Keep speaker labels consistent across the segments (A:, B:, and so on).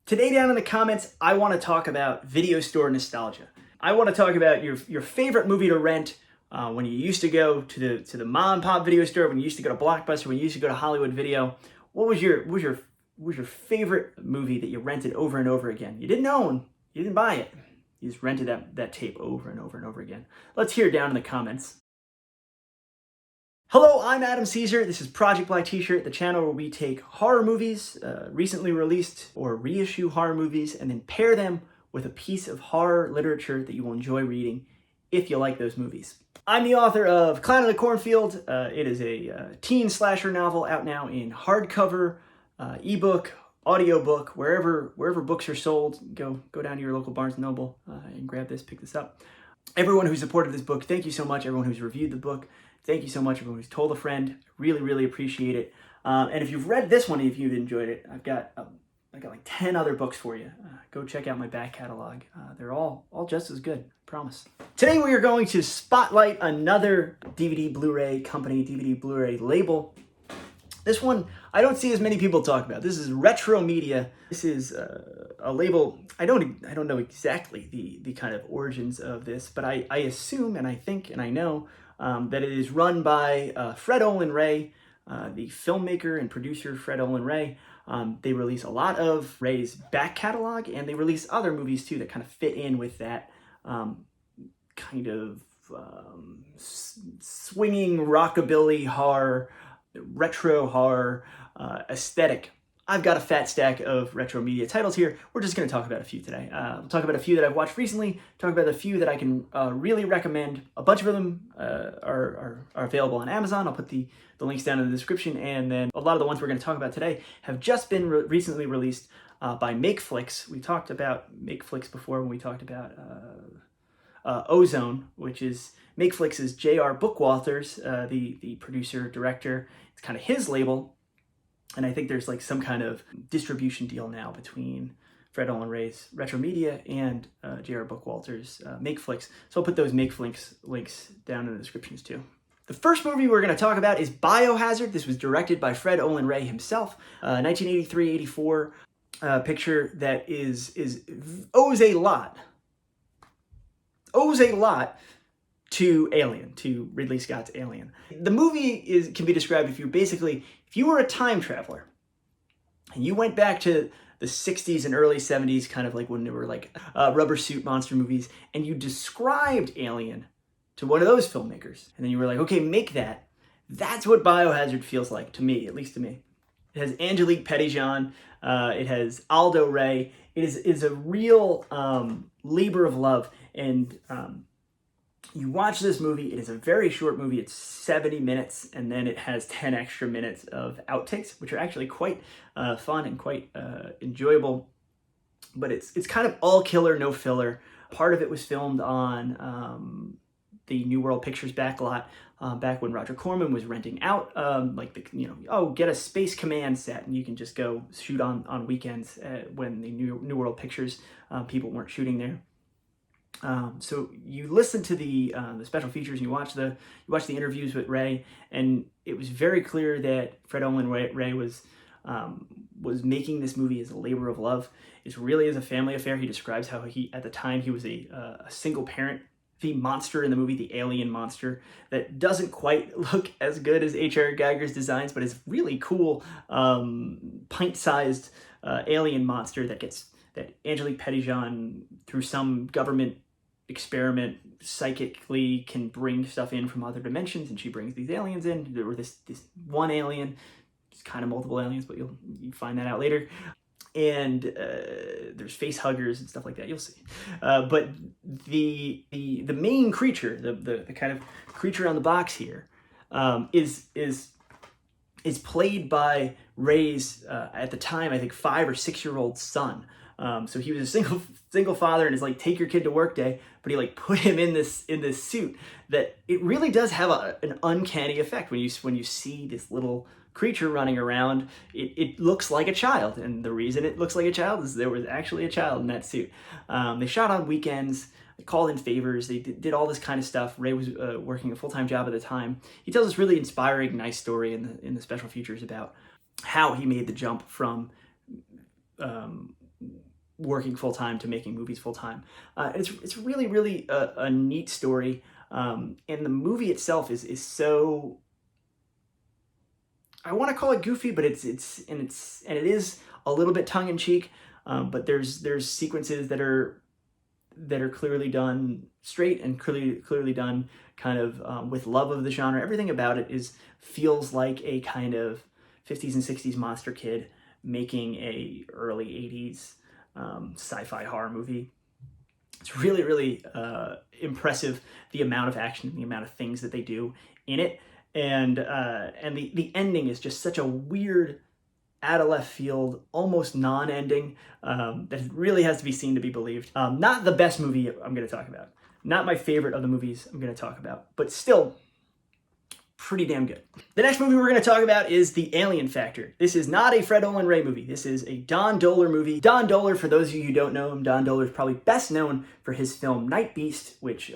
A: Today down in the comments, I want to talk about video store nostalgia. I want to talk about your favorite movie to rent when you used to go to the mom and pop video store, when you used to go to Blockbuster, when you used to go to Hollywood Video. What was your favorite movie that you rented over and over again? You didn't own, you didn't buy it. You just rented that tape over and over and over again. Let's hear it down in the comments. Hello, I'm Adam Caesar. This is Project Black T-shirt, the channel where we take horror movies, recently released or reissue horror movies, and then pair them with a piece of horror literature that you will enjoy reading if you like those movies. I'm the author of Clown in the Cornfield. It is a teen slasher novel out now in hardcover, ebook, audiobook, wherever books are sold. Go down to your local Barnes & Noble and grab this, pick this up. Everyone who supported this book, thank you so much. Everyone who's reviewed the book, thank you so much. Everyone who's told a friend, really, really appreciate it. And if you've read this one, if you've enjoyed it, I've got like 10 other books for you. Go check out my back catalog. They're all just as good, I promise. Today we are going to spotlight another DVD Blu-ray company, DVD Blu-ray label. This one, I don't see as many people talk about. This is Retromedia. This is a label. I don't know exactly the kind of origins of this, but I assume and I think and I know that it is run by Fred Olen Ray, the filmmaker and producer Fred Olen Ray. They release a lot of Ray's back catalog, and they release other movies too that kind of fit in with that kind of swinging rockabilly horror, retro horror aesthetic. I've got a fat stack of Retromedia titles here. We're just going to talk about a few today. We'll talk about a few that I've watched recently, talk about a few that I can really recommend. A bunch of them are available on Amazon. I'll put the links down in the description. And then a lot of the ones we're going to talk about today have just been recently released by MakeFlix. We talked about MakeFlix before when we talked about Ozone, which is MakeFlix's J.R. Bookwalters, the producer, director. It's kind of his label. And I think there's like some kind of distribution deal now between Fred Olen Ray's Retromedia and J.R. Bookwalter's MakeFlix. So I'll put those MakeFlix links down in the descriptions too. The first movie we're going to talk about is Biohazard. This was directed by Fred Olen Ray himself. 1983-84 picture that owes a lot to Alien, to Ridley Scott's Alien. The movie can be described if you were a time traveler and you went back to the 60s and early 70s, kind of like when there were like rubber suit monster movies, and you described Alien to one of those filmmakers, and then you were like, okay, make that. That's what Biohazard feels like to me, at least to me. It has Angelique Pettyjohn, it has Aldo Ray. It is a real labor of love, and you watch this movie, it is a very short movie, it's 70 minutes, and then it has 10 extra minutes of outtakes, which are actually quite fun and quite enjoyable. But it's kind of all killer, no filler. Part of it was filmed on the New World Pictures backlot, back when Roger Corman was renting out, get a Space Command set, and you can just go shoot on weekends when the New World Pictures people weren't shooting there. So you listen to the special features, you watch the interviews with Ray, and it was very clear that Fred Olen Ray was making this movie as a labor of love. It really is a family affair. He describes how at the time he was a single parent. The monster in the movie, the alien monster, that doesn't quite look as good as H.R. Geiger's designs, but is really cool, pint-sized alien monster that Angelique Pettyjohn, through some government experiment, psychically can bring stuff in from other dimensions, and she brings these aliens in. There were this one alien, it's kind of multiple aliens, but you find that out later. And there's face huggers and stuff like that. You'll see. But the main creature, the kind of creature on the box here, is played by Ray's at the time, I think, 5 or 6 year old son. So he was a single father, and it's like, take your kid to work day, but he like put him in this suit that it really does have an uncanny effect when you see this little creature running around. It looks like a child, and the reason it looks like a child is there was actually a child in that suit. They shot on weekends, they called in favors, they did all this kind of stuff. Ray was working a full-time job at the time. He tells this really inspiring, nice story in the special features about how he made the jump from working full-time to making movies full-time. It's really, really a neat story. And the movie itself is so, I want to call it goofy, but it is a little bit tongue-in-cheek. But there's sequences that are clearly done straight and clearly done kind of with love of the genre. Everything about it feels like a kind of 50s and 60s monster kid making a early 80s sci-fi horror movie. It's really, really impressive, the amount of action, the amount of things that they do in it. And the ending is just such a weird, out of left field, almost non-ending, that really has to be seen to be believed. Not the best movie I'm going to talk about. Not my favorite of the movies I'm going to talk about, but still pretty damn good. The next movie we're going to talk about is The Alien Factor. This is not a Fred Olen Ray movie. This is a Don Dohler movie. Don Dohler, for those of you who don't know him, Don Dohler is probably best known for his film Night Beast, which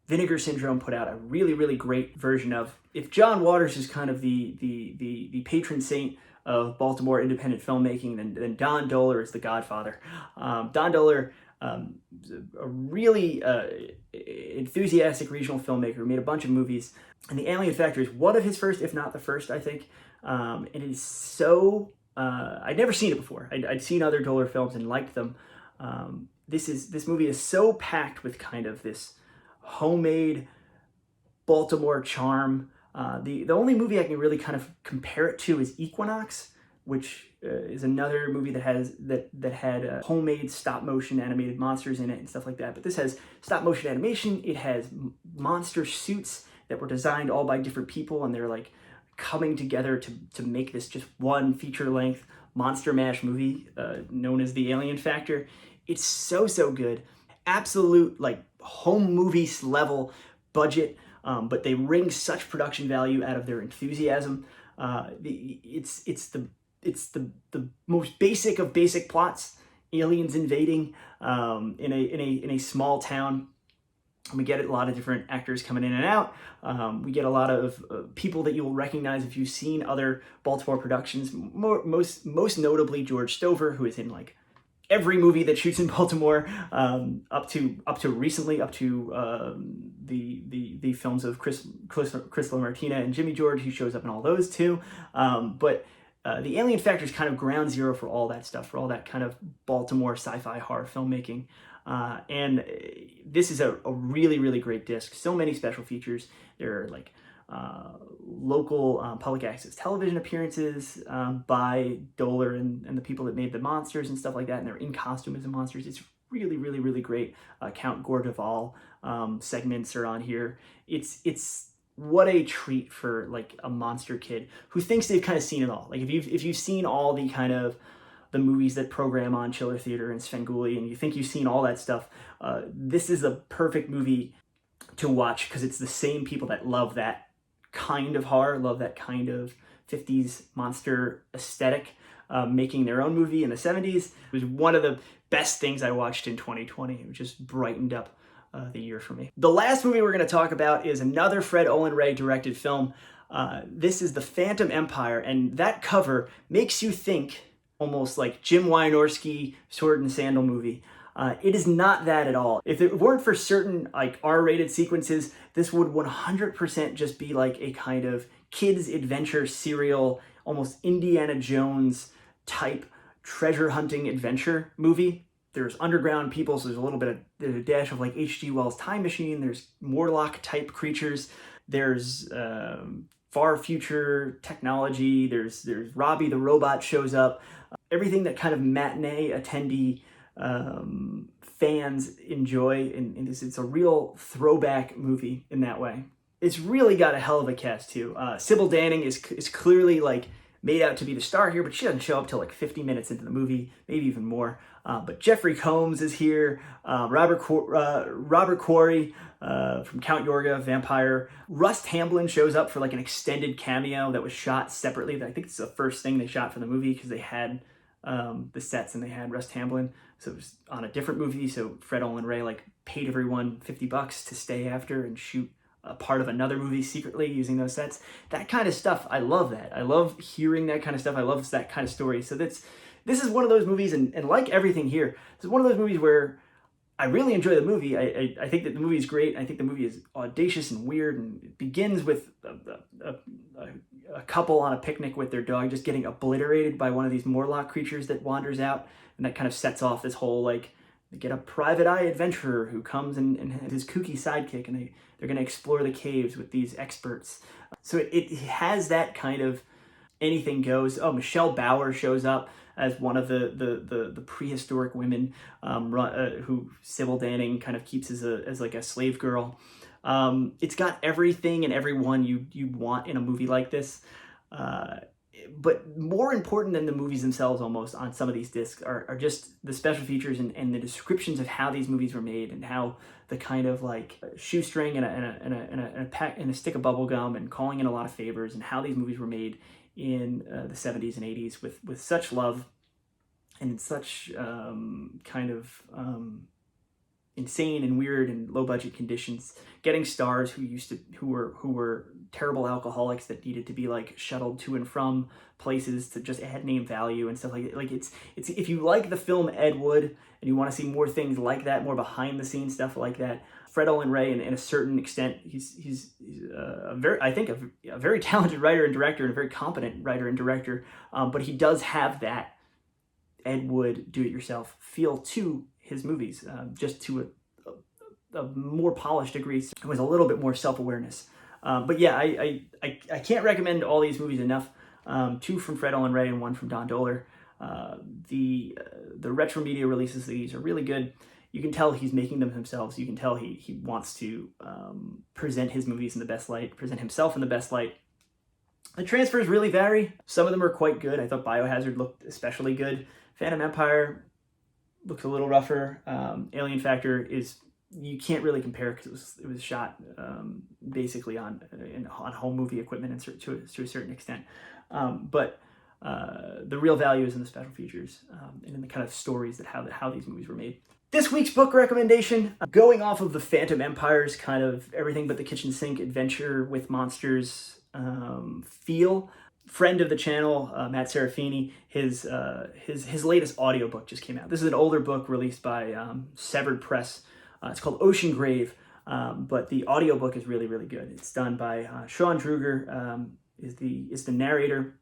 A: Vinegar Syndrome put out a really, really great version of. If John Waters is kind of the patron saint of Baltimore independent filmmaking, then Don Dohler is the godfather. Don Dohler, a really enthusiastic regional filmmaker, made a bunch of movies, and The Alien Factor is one of his first, if not the first, I think. It is so, I'd never seen it before. I'd seen other Dohler films and liked them. This movie is so packed with kind of this homemade Baltimore charm. The only movie I can really kind of compare it to is Equinox, which is another movie that had homemade stop motion animated monsters in it and stuff like that. But this has stop motion animation. It has monster suits that were designed all by different people, and they're like coming together to make this just one feature length monster mash movie known as The Alien Factor. It's so good. Absolute like home movie level budget. But they wring such production value out of their enthusiasm. It's the most basic of basic plots: aliens invading in a small town. We get a lot of different actors coming in and out. We get a lot of people that you will recognize if you've seen other Baltimore productions. Most notably George Stover, who is in like every movie that shoots in Baltimore, up to recently, the films of Chris LaMartina and Jimmy George. He shows up in all those too. But The Alien Factor is kind of ground zero for all that stuff, for all that kind of Baltimore sci-fi horror filmmaking. And this is a really, really great disc. So many special features. There are like local public access television appearances by Dohler and the people that made the monsters and stuff like that, and they're in costume as the monsters. It's really, really, really great. Count Gordeval segments are on here. It's what a treat for like a monster kid who thinks they've kind of seen it all. Like if you've seen all the kind of the movies that program on Chiller Theater and Svengoolie, and you think you've seen all that stuff, this is a perfect movie to watch because it's the same people that love that kind of horror, love that kind of 50s monster aesthetic, making their own movie in the 70s. It was one of the best things I watched in 2020. It just brightened up the year for me. The last movie we're going to talk about is another Fred Olen Ray directed film. This is The Phantom Empire, and that cover makes you think almost like Jim Wynorski Sword and Sandal movie. It is not that at all. If it weren't for certain like R-rated sequences, this would 100% just be like a kind of kids adventure serial, almost Indiana Jones type treasure hunting adventure movie. There's underground people, so there's a dash of like H.G. Wells' Time Machine. There's Morlock type creatures. There's far future technology. There's Robbie the robot shows up. Everything that kind of matinee attendee fans enjoy, and it's a real throwback movie in that way. It's really got a hell of a cast too. Sybil Danning is clearly like made out to be the star here, but she doesn't show up till like 50 minutes into the movie, maybe even more. But Jeffrey Combs is here. Robert Quarry from Count Yorga, Vampire. Rust Hamblin shows up for like an extended cameo that was shot separately. I think it's the first thing they shot for the movie because they had the sets and they had Rust Hamblin. So it was on a different movie. So Fred Olen Ray like paid everyone $50 to stay after and shoot a part of another movie secretly using those sets. That kind of stuff, I love that. I love hearing that kind of stuff. I love that kind of story. So this is one of those movies, and like everything here, this is one of those movies where I really enjoy the movie. I think that the movie is great. I think the movie is audacious and weird, and it begins with a couple on a picnic with their dog just getting obliterated by one of these Morlock creatures that wanders out, and that kind of sets off this whole, like, they get a private eye adventurer who comes and his kooky sidekick, and they're going to explore the caves with these experts. So it has that kind of anything goes. Oh, Michelle Bauer shows up as one of the prehistoric women who Sybil Danning kind of keeps as like a slave girl. It's got everything and everyone you want in a movie like this. But more important than the movies themselves almost on some of these discs are just the special features and the descriptions of how these movies were made, and how the kind of like shoestring and a stick of bubble gum and calling in a lot of favors, and how these movies were made in the 70s and 80s with such love and in such kind of insane and weird and low budget conditions, getting stars who were terrible alcoholics that needed to be like shuttled to and from places to just add name value and stuff like that. Like it's if you like the film Ed Wood and you want to see more things like that, more behind the scenes stuff like that, Fred Olen Ray, in a certain extent, he's a very talented writer and director, and a very competent writer and director, but he does have that Ed Wood do-it-yourself feel to his movies, just to a more polished degree, with a little bit more self-awareness. But yeah, I can't recommend all these movies enough. 2 from Fred Olen Ray and 1 from Don Dohler. The Retromedia releases of these are really good. You can tell he's making them himself. You can tell he wants to present his movies in the best light, present himself in the best light. The transfers really vary. Some of them are quite good. I thought Biohazard looked especially good. Phantom Empire looks a little rougher. Alien Factor you can't really compare because it was shot basically on home movie equipment and to a certain extent. But the real value is in the special features and in the kind of stories that how these movies were made. This week's book recommendation, going off of the Phantom Empire's kind of everything but the kitchen sink adventure with monsters feel. Friend of the channel, Matt Serafini, his latest audiobook just came out. This is an older book released by Severed Press. It's called Ocean Grave, but the audiobook is really, really good. It's done by Sean Druger, is the narrator.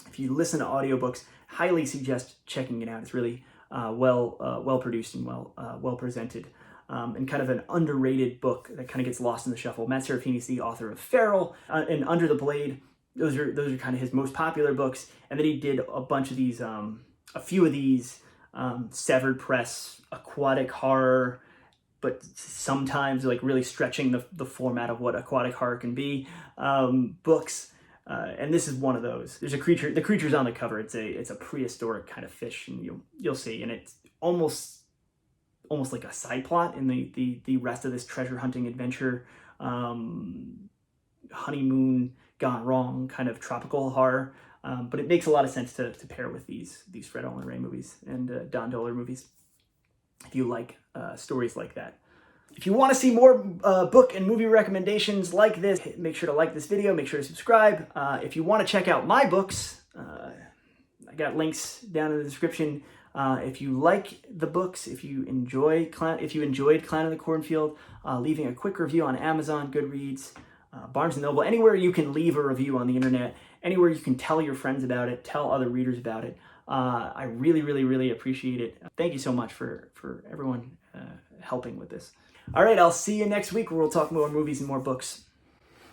A: If you listen to audiobooks, highly suggest checking it out. It's really well produced and well presented, and kind of an underrated book that kind of gets lost in the shuffle. Matt Serafini is the author of Feral and Under the Blade. Those are kind of his most popular books, and then he did a bunch of these, a few of these Severed Press aquatic horror, but sometimes like really stretching the format of what aquatic horror can be, books. And this is one of those. There's a creature. The creature's on the cover. It's a prehistoric kind of fish, and you'll see. And it's almost like a side plot in the rest of this treasure hunting adventure, honeymoon gone wrong kind of tropical horror. But it makes a lot of sense to pair with these Fred Olen Ray movies and Don Dohler movies, if you like stories like that. If you want to see more book and movie recommendations like this, make sure to like this video, make sure to subscribe. If you want to check out my books, I got links down in the description. If you like the books, if you enjoyed Clown in the Cornfield, leaving a quick review on Amazon, Goodreads, Barnes & Noble, anywhere you can leave a review on the internet, anywhere you can tell your friends about it, tell other readers about it. I really, really, really appreciate it. Thank you so much for everyone helping with this. All right, I'll see you next week where we'll talk more movies and more books.